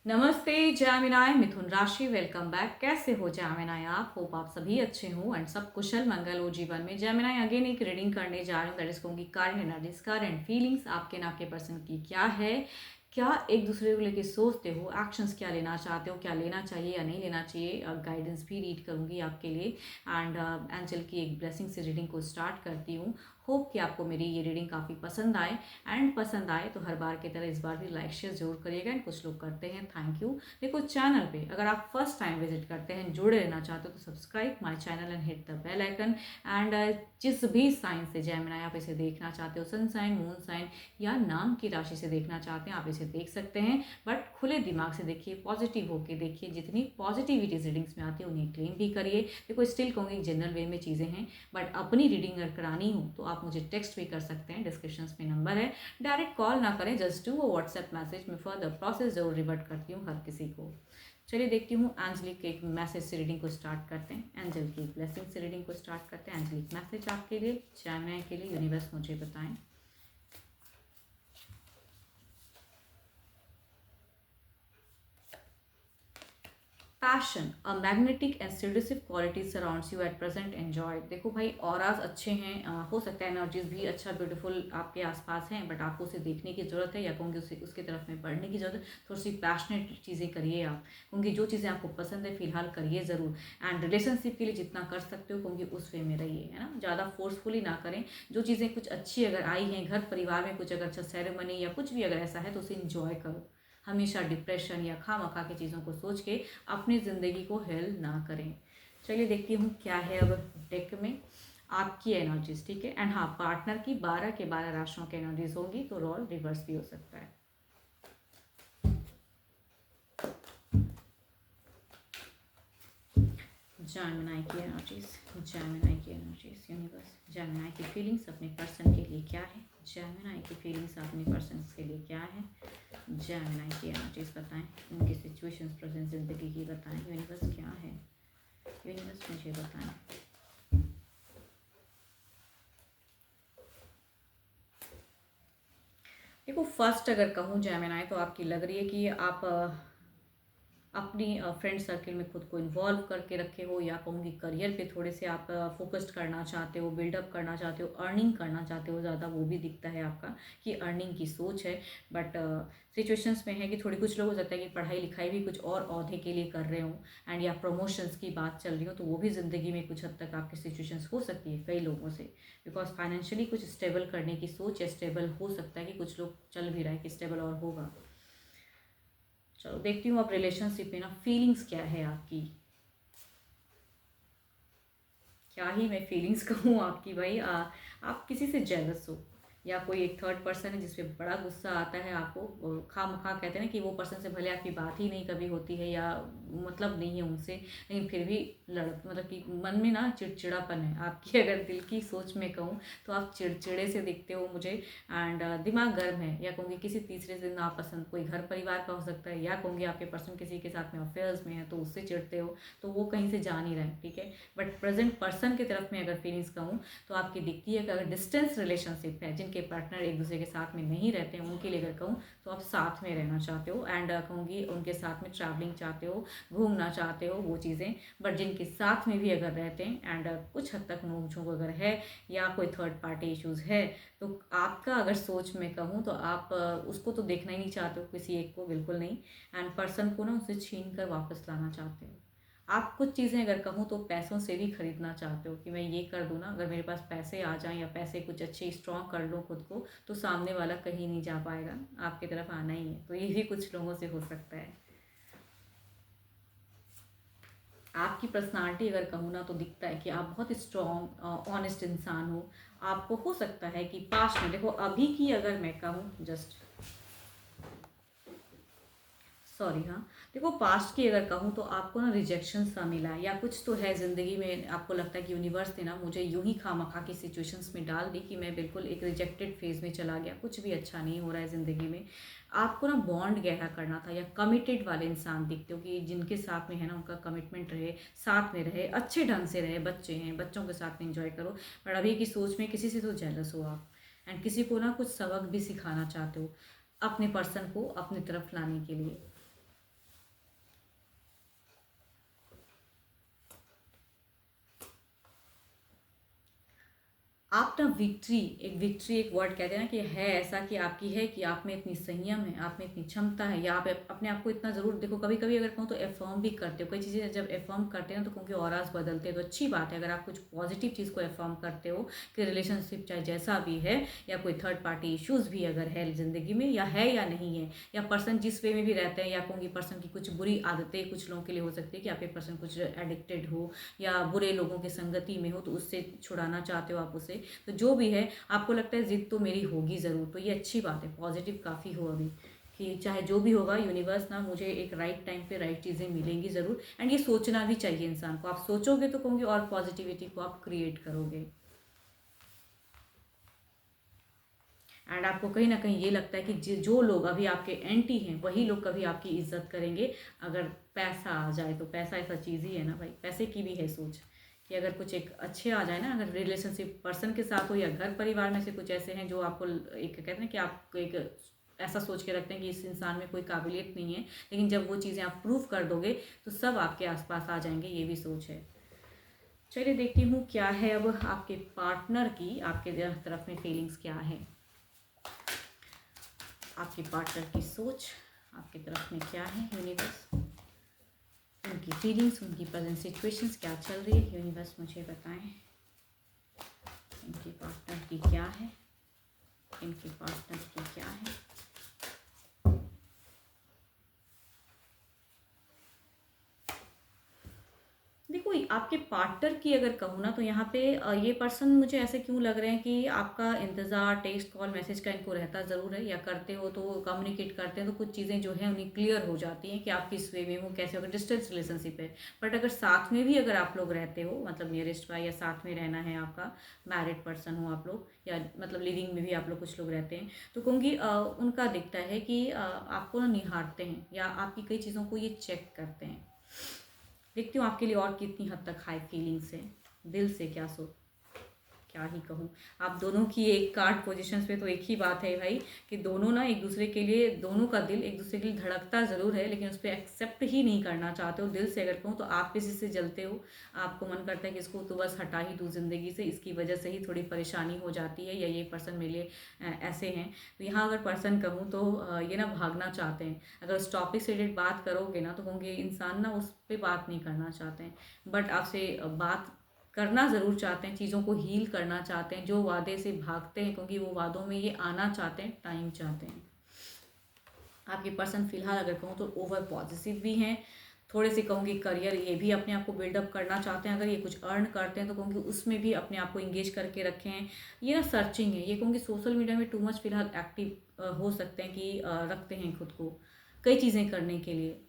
नमस्ते जैमिनाय मिथुन राशि welcome back. कैसे हो जैमिनाय? आप होप आप सभी अच्छे हो एंड सब कुशल मंगल हो जीवन में। जैमिनाय अगेन एक रीडिंग करने जा रही हूँ, दैट इज कहूँगी करंट एनर्जीज, करंट फीलिंग्स आपके ना आपके पर्सन की क्या है, क्या एक दूसरे को लेके सोचते हो, एक्शंस क्या लेना चाहते हो, क्या लेना चाहिए या नहीं लेना चाहिए। गाइडेंस भी रीड करूँगी आपके लिए एंड एंजल की एक ब्लेसिंग से रीडिंग को स्टार्ट करती हूँ। होप कि आपको मेरी ये रीडिंग काफ़ी पसंद आए एंड पसंद आए तो हर बार की तरह इस बार भी लाइक शेयर जरूर करिएगा एंड कुछ लोग करते हैं, थैंक यू। देखो चैनल पे अगर आप फर्स्ट टाइम विजिट करते हैं, जुड़े रहना चाहते हो तो subscribe my channel and hit the bell icon and जिस भी साइन से जैमिनाय आप इसे देखना चाहते हो, सन साइन, मून साइन या नाम की राशि से देखना चाहते हैं, आप इसे देख सकते हैं। बट खुले दिमाग से देखिए, पॉजिटिव होकर देखिए, जितनी पॉजिटिविटी रीडिंग्स में आती है उन्हें क्लेम भी करिए। देखो स्टिल कहूँगी जनरल वे में चीज़ें हैं, बट अपनी रीडिंग अगर करानी हो तो आप मुझे टेक्स्ट भी कर सकते हैं, डिस्क्रिप्शन में नंबर है। डायरेक्ट कॉल ना करें, जस्ट डू वो व्हाट्सएप मैसेज में फर्दर प्रोसेस जरूर रिवर्ट करती हूँ हर किसी को। चलिए देखती हूँ एंजलिक के एक मैसेज से रीडिंग को स्टार्ट करते हैं। एंजल की ब्लेसिंग से रीडिंग को स्टार्ट करते हैं। एंजलिक मैसेज आपके लिए, जैमिनाय के लिए, यूनिवर्स मुझे बताएं। Passion, a magnetic and seductive quality surrounds you at present, enjoy. देखो भाई ऑराज अच्छे हैं, हो सकता है एनर्जीज भी अच्छा ब्यूटीफुल आपके आसपास हैं, बट आपको उसे देखने की जरूरत है या कहूँगी उसे उसकी तरफ में पढ़ने की जरूरत है। थोड़ी सी पैशनेट चीज़ें करिए आप, क्योंकि जो चीज़ें आपको पसंद है फिलहाल करिए ज़रूर। एंड रिलेशनशिप के लिए जितना कर सकते हो क्योंकि उस वे में रहिए, है ना, ज़्यादा फोर्सफुली ना करें। जो चीज़ें कुछ अच्छी अगर आई हैं, घर परिवार में कुछ अगर अच्छा सेरेमनी या कुछ भी अगर ऐसा है तो उसे इंजॉय करो। हमेशा डिप्रेशन या खामखा की चीज़ों को सोच के अपनी ज़िंदगी को हेल ना करें। चलिए देखती हूँ क्या है अब डेक में आपकी एनर्जीज, ठीक है। एंड हाँ, पार्टनर की 12 के 12 राशियों की एनर्जीज होंगी तो रोल रिवर्स भी हो सकता है। जैमिनाय की एनर्जीज, जैमिनाय की एनर्जीज, यूनिवर्स जैमिनाय की फीलिंग्स अपने पर्सन के लिए क्या है, जैमिनाय की फीलिंग्स अपने पर्सन के लिए क्या है, जैमिनाय की एनर्जीज बताएं, उनकी सिचुएशंस प्रेजेंट जिंदगी की बताएं। यूनिवर्स क्या है, यूनिवर्स मुझे बताएं। देखो फर्स्ट अगर कहूँ जैमिनाय तो आपकी लग रही है कि आप अपनी फ्रेंड सर्कल में खुद को इन्वॉल्व करके रखे हो, या कहूँगी करियर पे थोड़े से आप फोकस्ड करना चाहते हो, बिल्डअप करना चाहते हो, अर्निंग करना चाहते हो ज़्यादा, वो भी दिखता है आपका कि अर्निंग की सोच है। बट सिचुएशंस में है कि थोड़ी कुछ लोग हो सकता है कि पढ़ाई लिखाई भी कुछ और औहदे के लिए कर रहे हो एंड या प्रमोशंस की बात चल रही हो, तो वो भी ज़िंदगी में कुछ हद तक आपकी सिचुएशंस हो सकती है कई लोगों से, बिकॉज फाइनेंशियली कुछ स्टेबल करने की सोच या स्टेबल हो सकता है कि कुछ लोग चल भी रहा है कि स्टेबल और होगा। चलो देखती हूँ अब रिलेशनशिप में ना फीलिंग्स क्या है आपकी। क्या ही मैं फीलिंग्स कहूँ आपकी भाई, आप किसी से जेलस हो या कोई एक थर्ड पर्सन है जिसपे बड़ा गुस्सा आता है आपको, खाम खा कहते हैं ना कि वो पर्सन से भले आपकी बात ही नहीं कभी होती है या मतलब नहीं है उनसे, लेकिन फिर भी लड़ मतलब कि मन में ना चिड़चिड़ापन है आपकी। अगर दिल की सोच में कहूँ तो आप चिड़चिड़े से दिखते हो मुझे एंड दिमाग गर्म है, या कहूँगी किसी तीसरे से नापसंद कोई घर परिवार का हो सकता है, या कहूँगी आपके पर्सन किसी के साथ में अफेयर्स में है तो उससे चिड़ते हो, तो वो कहीं से जा नहीं रहा है, ठीक है। बट प्रेजेंट पर्सन की तरफ में अगर फीलिंग्स कहूँ तो आपकी दिखती है कि अगर डिस्टेंस रिलेशनशिप है, जिनके पार्टनर एक दूसरे के साथ में नहीं रहते हैं, उनके लिए अगर कहूँ तो आप साथ में रहना चाहते हो एंड कहूँगी उनके साथ में ट्रैवलिंग चाहते हो, घूमना चाहते हो वो चीज़ें। बट जिनके साथ में भी अगर रहते हैं एंड कुछ हद तक नोक झोंक अगर है या कोई थर्ड पार्टी इश्यूज़ है, तो आपका अगर सोच में कहूँ तो आप उसको तो देखना ही नहीं चाहते हो, किसी एक को बिल्कुल नहीं, एंड पर्सन को ना उसे छीन कर वापस लाना चाहते हो। आप कुछ चीज़ें अगर कहूँ तो पैसों से भी खरीदना चाहते हो कि मैं ये कर दूँ ना, अगर मेरे पास पैसे आ जाएं या पैसे कुछ अच्छे स्ट्रॉन्ग कर लूँ खुद को, तो सामने वाला कहीं नहीं जा पाएगा, आपकी तरफ आना ही है। तो ये भी कुछ लोगों से हो सकता है। आपकी पर्सनालिटी अगर कहूँ ना तो दिखता है कि आप बहुत स्ट्रॉन्ग ऑनेस्ट इंसान हो। आपको हो सकता है कि पास्ट में, देखो अभी की अगर मैं कहूँ जस्ट सॉरी, हाँ, देखो पास्ट की अगर कहूँ तो आपको ना रिजेक्शन सा मिला है या कुछ तो है ज़िंदगी में, आपको लगता है कि यूनिवर्स ने ना मुझे यूं ही खामखा की सिचुएशंस में डाल दी कि मैं बिल्कुल एक रिजेक्टेड फेज में चला गया, कुछ भी अच्छा नहीं हो रहा है ज़िंदगी में। आपको ना बॉन्ड गहरा करना था या कमिटेड वाले इंसान दिखते हो कि जिनके साथ में है ना उनका कमिटमेंट रहे, साथ में रहे, अच्छे ढंग से रहे, बच्चे हैं बच्चों के साथ में इंजॉय करो। बट अभी की सोच में किसी से तो जेलस हो आप एंड किसी को ना कुछ सबक भी सिखाना चाहते हो अपने पर्सन को अपनी तरफ लाने के लिए। ना विक्ट्री, एक वर्ड कहते हैं ना कि है ऐसा कि आपकी है कि आप में इतनी संयम है, आप में इतनी क्षमता है, या आप अपने आप को इतना ज़रूर देखो। कभी कभी अगर कहूँ तो एफर्म भी करते हो, कई चीज़ें जब एफर्म करते हैं तो कहूँ कि ऑरास बदलते हैं, तो अच्छी बात है अगर आप कुछ पॉजिटिव चीज़ को एफर्म करते हो कि रिलेशनशिप चाहे जैसा भी है, या कोई थर्ड पार्टी इश्यूज़ भी अगर है ज़िंदगी में, या नहीं है, या पर्सन जिस वे में भी रहते हैं, या कहूँगी पर्सन की कुछ बुरी आदतें कुछ लोगों के लिए हो सकती है कि आपके पर्सन कुछ एडिक्टेड हो या बुरे लोगों की संगति में हो, तो उससे छुड़ाना चाहते हो आप उसे, तो जो भी है आपको लगता है जिद तो मेरी होगी ज़रूर, तो ये अच्छी बात है, पॉजिटिव काफ़ी हो अभी कि चाहे जो भी होगा यूनिवर्स ना मुझे एक राइट टाइम पे राइट चीज़ें मिलेंगी ज़रूर। एंड ये सोचना भी चाहिए इंसान को, आप सोचोगे तो कहूँगी और पॉजिटिविटी को आप क्रिएट करोगे। एंड आपको कहीं ना कहीं ये लगता है कि जो लोग अभी आपके एंटी हैं वही लोग कभी आपकी इज्जत करेंगे। अगर पैसा आ जाए तो पैसा ऐसा चीज़ ही है ना भाई, पैसे की भी है सोच कि अगर कुछ एक अच्छे आ जाए ना, अगर रिलेशनशिप पर्सन के साथ हो या घर परिवार में से कुछ ऐसे हैं जो आपको एक कहते हैं कि आपको एक ऐसा सोच के रखते हैं कि इस इंसान में कोई काबिलियत नहीं है, लेकिन जब वो चीज़ें आप प्रूव कर दोगे तो सब आपके आसपास आ जाएंगे, ये भी सोच है। चलिए देखती हूँ क्या है अब आपके पार्टनर की आपके तरफ में फीलिंग्स क्या है, आपके पार्टनर की सोच आपकी तरफ में क्या है यूनिवर्स, उनकी फीलिंग्स, उनकी प्रेजेंट सिचुएशंस क्या चल रही है यूनिवर्स मुझे बताएं। इनके पार्टनर की क्या है, इनके पार्टनर की क्या है। देखो आपके पार्टनर की अगर कहूँ ना तो यहाँ पे ये पर्सन मुझे ऐसे क्यों लग रहे हैं कि आपका इंतज़ार टेक्स्ट कॉल मैसेज का इनको रहता ज़रूर है, या करते हो तो कम्युनिकेट करते हैं तो कुछ चीज़ें जो है उन्हें क्लियर हो जाती हैं कि आप किस वे में हो, कैसे होगा। डिस्टेंस रिलेशनशिप है, बट अगर साथ में भी अगर आप लोग रहते हो, मतलब नियरेस्ट बाय या साथ में रहना है, आपका मैरिड पर्सन हो आप लोग, या मतलब लिविंग में भी आप लोग कुछ लोग रहते हैं, तो कहूँगी उनका दिखता है कि आपको ना निहारते हैं या आपकी कई चीज़ों को ये चेक करते हैं। देखती हूँ आपके लिए और कितनी हद तक हाई फीलिंग्स है, दिल से क्या ही कहूँ। आप दोनों की एक कार्ड पोजीशंस पे तो एक ही बात है भाई कि दोनों ना एक दूसरे के लिए, दोनों का दिल एक दूसरे के लिए धड़कता ज़रूर है, लेकिन उस पर एक्सेप्ट ही नहीं करना चाहते हो दिल से। अगर कहूँ तो आप किसी से जलते हो, आपको मन करता है कि इसको तो बस हटा ही दूँ ज़िंदगी से, इसकी वजह से ही थोड़ी परेशानी हो जाती है, या ये पर्सन मेरे लिए ऐसे हैं। तो यहाँ अगर पर्सन कहूँ तो ये ना भागना चाहते हैं। अगर उस टॉपिक से रिलेटेड बात करोगे ना तो कहूँगी इंसान ना उस पर बात नहीं करना चाहते हैं, बट आपसे बात करना ज़रूर चाहते हैं, चीज़ों को हील करना चाहते हैं, जो वादे से भागते हैं क्योंकि वो वादों में ये आना चाहते हैं, टाइम चाहते हैं। आपके पर्सन फिलहाल अगर कहूँ तो ओवर पॉजिटिव भी हैं, थोड़े से कहूँगी करियर ये भी अपने आप को बिल्डअप करना चाहते हैं। अगर ये कुछ अर्न करते हैं तो कहूँगी उसमें भी अपने आप को इंगेज करके रखें हैं। ये ना सर्चिंग है, ये कहूँगी सोशल मीडिया में टू मच फिलहाल एक्टिव हो सकते हैं कि रखते हैं खुद को कई चीज़ें करने के लिए।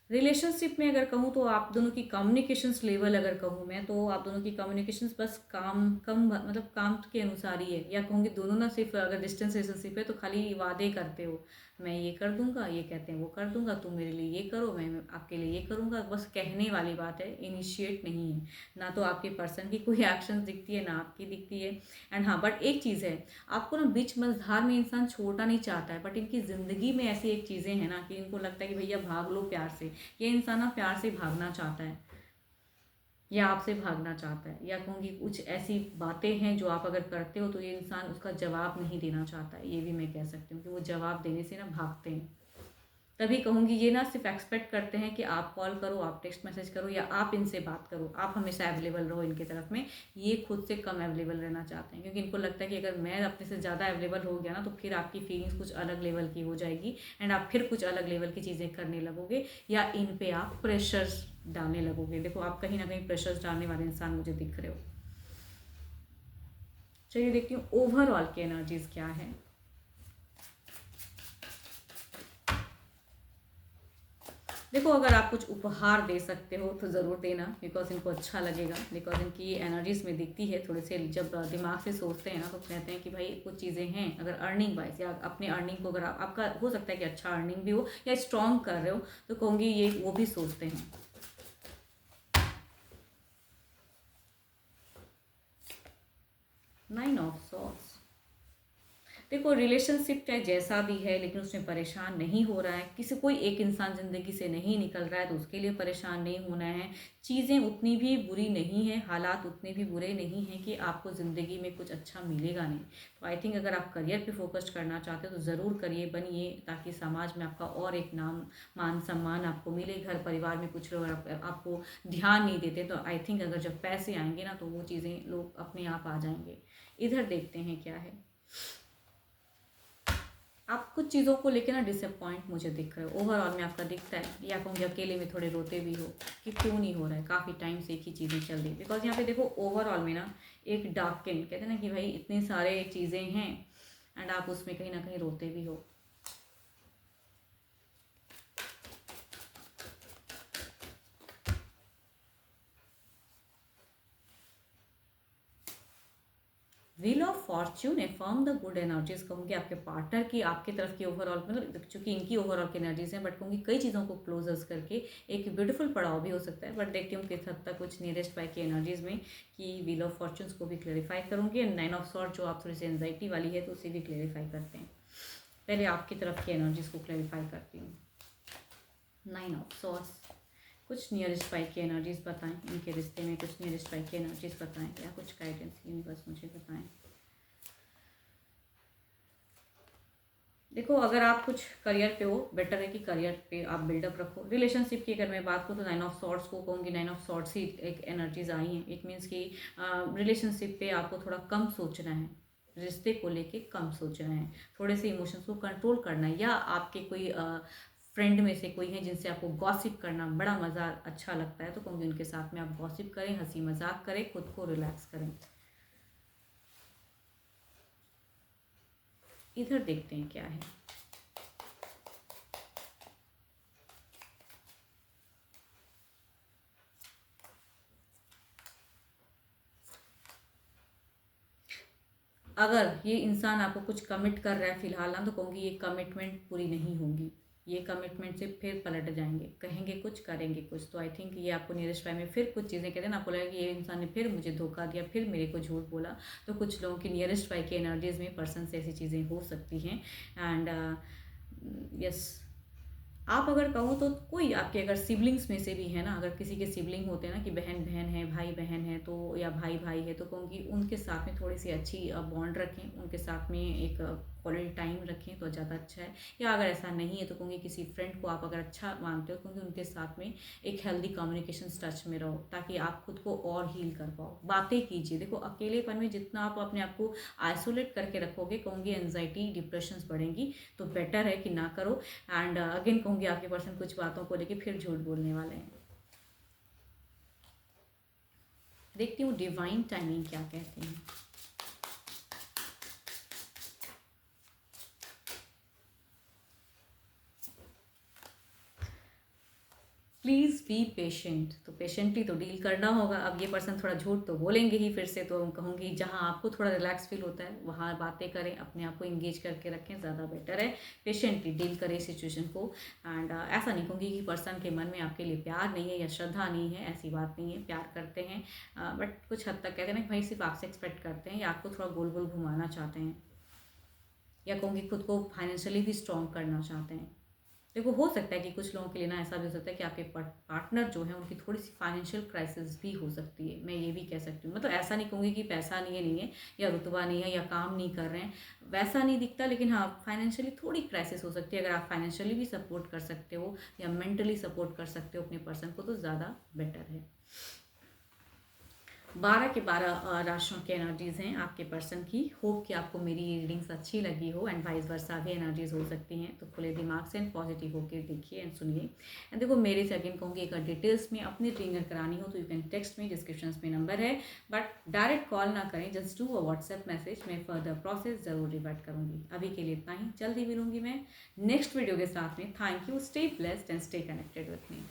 रिलेशनशिप में अगर कहूँ तो आप दोनों की कम्युनिकेशंस लेवल अगर कहूँ मैं तो आप दोनों की कम्युनिकेशंस बस काम कम मतलब काम के अनुसार ही है, या कहूँगी दोनों ना सिर्फ अगर डिस्टेंस रिलेशनशिप है तो खाली वादे करते हो, मैं ये कर दूंगा, ये कहते हैं वो कर दूंगा, तुम मेरे लिए ये करो, मैं आपके लिए ये करूँगा, बस कहने वाली बात है, इनिशिएट नहीं है। ना तो आपके पर्सन की कोई एक्शन दिखती है ना आपकी दिखती है। एंड हाँ बट एक चीज़ है, आपको ना बीच मझधार में इंसान छोड़ना नहीं चाहता है, बट इनकी ज़िंदगी में ऐसी एक चीज़ें हैं ना कि इनको लगता है कि भैया भाग लो प्यार से। ये इंसान ना प्यार से भागना चाहता है या आपसे भागना चाहता है, या कहूँगी कुछ ऐसी बातें हैं जो आप अगर करते हो तो ये इंसान उसका जवाब नहीं देना चाहता है, ये भी मैं कह सकती हूँ कि वो जवाब देने से ना भागते हैं। तभी कहूँगी ये ना सिर्फ एक्सपेक्ट करते हैं कि आप कॉल करो, आप टेक्स्ट मैसेज करो, या आप इनसे बात करो, आप हमेशा अवेलेबल रहो इनके तरफ में। ये खुद से कम अवेलेबल रहना चाहते हैं क्योंकि इनको लगता है कि अगर मैं अपने से ज़्यादा अवेलेबल हो गया ना तो फिर आपकी फीलिंग्स कुछ अलग लेवल की हो जाएगी, एंड आप फिर कुछ अलग लेवल की चीज़ें करने लगोगे, या इन पे आप प्रेशर्स डालने लगोगे। देखो आप कहीं ना कहीं प्रेशर्स डालने वाले इंसान मुझे दिख रहे हो। चलिए देखती हूँ ओवरऑल की एनर्जीज क्या है। देखो अगर आप कुछ उपहार दे सकते हो तो ज़रूर देना, बिकॉज इनको अच्छा लगेगा, बिकॉज इनकी एनर्जीज में दिखती है। थोड़े से जब दिमाग से सोचते हैं ना तो कहते हैं कि भाई कुछ चीज़ें हैं, अगर अर्निंग वाइज या अपने अर्निंग को अगर आपका हो सकता है कि अच्छा अर्निंग भी हो या स्ट्रॉन्ग कर रहे हो तो कहूँगी ये वो भी सोचते हैं। नाइन ऑफ सॉर्ड्स, देखो रिलेशनशिप चाहे जैसा भी है लेकिन उसमें परेशान नहीं हो रहा है, किसी कोई एक इंसान ज़िंदगी से नहीं निकल रहा है तो उसके लिए परेशान नहीं होना है। चीज़ें उतनी भी बुरी नहीं हैं, हालात उतने भी बुरे नहीं हैं कि आपको ज़िंदगी में कुछ अच्छा मिलेगा नहीं। तो आई थिंक अगर आप करियर पे फोकस करना चाहते हो तो ज़रूर करिए, बनिए, ताकि समाज में आपका और एक नाम मान सम्मान आपको मिले। घर परिवार में कुछ लोग आपको ध्यान नहीं देते, तो आई थिंक अगर जब पैसे आएंगे ना तो वो चीज़ें लोग अपने आप आ जाएंगे। इधर देखते हैं क्या है। आप कुछ चीज़ों को लेकर ना डिसअपॉइंट मुझे दिख रहे हो, ओवरऑल में आपका दिखता है, या कहूँगी अकेले में थोड़े रोते भी हो कि क्यों नहीं हो रहा है, काफ़ी टाइम से एक ही चीज़ें चल रही है। बिकॉज यहाँ पे देखो ओवरऑल में ना एक डार्कन कहते हैं ना कि भाई इतनी सारे चीज़ें हैं एंड आप उसमें कहीं ना कहीं रोते भी हो। Wheel of Fortune affirm the good energies, कहूँगी आपके पार्टनर की आपकी तरफ की ओवरऑल, मतलब चूंकि इनकी ओवरऑल की एनर्जीज हैं, बट कहूँगी कई चीज़ों को क्लोजर्स करके एक ब्यूटीफुल पड़ाव भी हो सकता है। बट देखती हूँ किस हद तक कुछ नियरेस्ट बाय की एनर्जीज में कि व्हील ऑफ फॉर्च्यून्स को भी क्लेरिफाई करूँगी एंड 9 ऑफ सॉर्ड जो आप थोड़ी सी एनजाइटी वाली है तो उसे भी क्लेरिफाई करते हैं। पहले आपकी तरफ की एनर्जीज को क्लेरिफाई करती हूँ। 9 ऑफ सॉर्ड्स, कुछ नियरेस्ट बाई की एनर्जीज बताएं, इनके रिश्ते में कुछ नियरेस्ट बाई की एनर्जीज बताएं, या कुछ गाइडेंस यूनिवर्स मुझे बताएं। देखो अगर आप कुछ करियर पे हो, बेटर है कि करियर पे आप बिल्डअप रखो। रिलेशनशिप की अगर मैं बात करूँ तो 9 ऑफ सॉर्ड्स को कहूँगी, 9 ऑफ सॉर्ड्स ही एक एनर्जीज आई हैं। इट मीन्स कि रिलेशनशिप पे आपको थोड़ा कम सोचना है, रिश्ते को लेके कम सोचना है, थोड़े से इमोशंस को कंट्रोल करना है, या आपके कोई फ्रेंड में से कोई है जिनसे आपको गॉसिप करना बड़ा मज़ा अच्छा लगता है तो कहूँगी उनके साथ में आप गॉसिप करें, हंसी मजाक करें, खुद को रिलैक्स करें। इधर देखते हैं क्या है। अगर ये इंसान आपको कुछ कमिट कर रहा है फिलहाल ना तो कहूँगी ये कमिटमेंट पूरी नहीं होगी, ये कमिटमेंट से फिर पलट जाएंगे, कहेंगे कुछ करेंगे कुछ। तो आई थिंक ये आपको नियरेस्ट बाय में फिर कुछ चीज़ें कहते हैं ना, आपको लगेगा कि ये इंसान ने फिर मुझे धोखा दिया, फिर मेरे को झूठ बोला। तो कुछ लोगों की नियरेस्ट बाय की एनर्जीज में पर्सन से ऐसी चीज़ें हो सकती हैं। एंड यस, आप अगर कहो तो कोई आपके अगर सिबलिंग्स में से भी है ना, अगर किसी के सिबलिंग होते हैं ना कि बहन बहन है, भाई बहन है, तो या भाई भाई है, तो कहूँगी उनके साथ में थोड़ी सी अच्छी बॉन्ड रखें, उनके साथ में एक क्वालिटी टाइम रखें तो ज़्यादा अच्छा है। या अगर ऐसा नहीं है तो कहूँगी किसी फ्रेंड को आप अगर अच्छा मानते हो क्योंकि उनके साथ में एक हेल्दी कम्युनिकेशन टच में रहो, ताकि आप खुद को और हील कर पाओ। बातें कीजिए, देखो अकेलेपन में जितना आप अपने आप को आइसोलेट करके रखोगे कहूँगी एनजाइटी डिप्रेशंस बढ़ेंगी, तो बेटर है कि ना करो। एंड अगेन कहूँगी आपके पर्सन कुछ बातों को लेके फिर झूठ बोलने वाले हैं। देखती हूँ डिवाइन टाइमिंग क्या कहते हैं। प्लीज़ बी पेशेंट, तो पेशेंटली तो डील करना होगा। अब ये पर्सन थोड़ा झूठ तो बोलेंगे ही फिर से, तो कहूँगी जहाँ आपको थोड़ा रिलैक्स फील होता है वहाँ बातें करें, अपने आप को इंगेज करके रखें, ज़्यादा बेटर है। पेशेंटली डील करें सिचुएशन को। एंड ऐसा नहीं कहूँगी कि पर्सन के मन में आपके लिए प्यार नहीं है या श्रद्धा नहीं है, ऐसी बात नहीं है, प्यार करते हैं। बट कुछ हद तक कहते हैं ना भाई सिर्फ आपसे एक्सपेक्ट करते हैं, या आपको थोड़ा गोल गोल घुमाना चाहते हैं, या कहूँगी खुद को फाइनेंशियली भी स्ट्रॉन्ग करना चाहते हैं। देखो हो सकता है कि कुछ लोगों के लिए ना ऐसा भी हो सकता है कि आपके पार्टनर जो है उनकी थोड़ी सी फाइनेंशियल क्राइसिस भी हो सकती है, मैं ये भी कह सकती हूँ। मतलब ऐसा नहीं कहूँगी कि पैसा नहीं है या रुतबा नहीं है या काम नहीं कर रहे हैं, वैसा नहीं दिखता, लेकिन हाँ फाइनेंशियली थोड़ी क्राइसिस हो सकती है। अगर आप फाइनेंशियली भी सपोर्ट कर सकते हो या मेंटली सपोर्ट कर सकते हो अपने पर्सन को तो ज़्यादा बेटर है। 12 के 12 राशियों की एनर्जीज़ हैं आपके पर्सन की। होप कि आपको मेरी रीडिंग्स अच्छी लगी हो एंड वाइस वर्सा भी एनर्जीज हो सकती हैं, तो खुले दिमाग से एंड पॉजिटिव होकर देखिए एंड सुनिए। एंड देखो मेरे से अगेन कहूँगी अगर डिटेल्स में अपनी रीडिंग अगर करानी हो तो यू कैन टेक्स्ट में, डिस्क्रिप्शन में नंबर है, बट डायरेक्ट कॉल ना करें, just do a WhatsApp message, मैं फर्दर प्रोसेस ज़रूर रिवर्ट करूँगी। अभी के लिए इतना ही, जल्दी मिलूंगी मैं नेक्स्ट वीडियो के साथ में। Thank you, stay blessed and stay connected with me.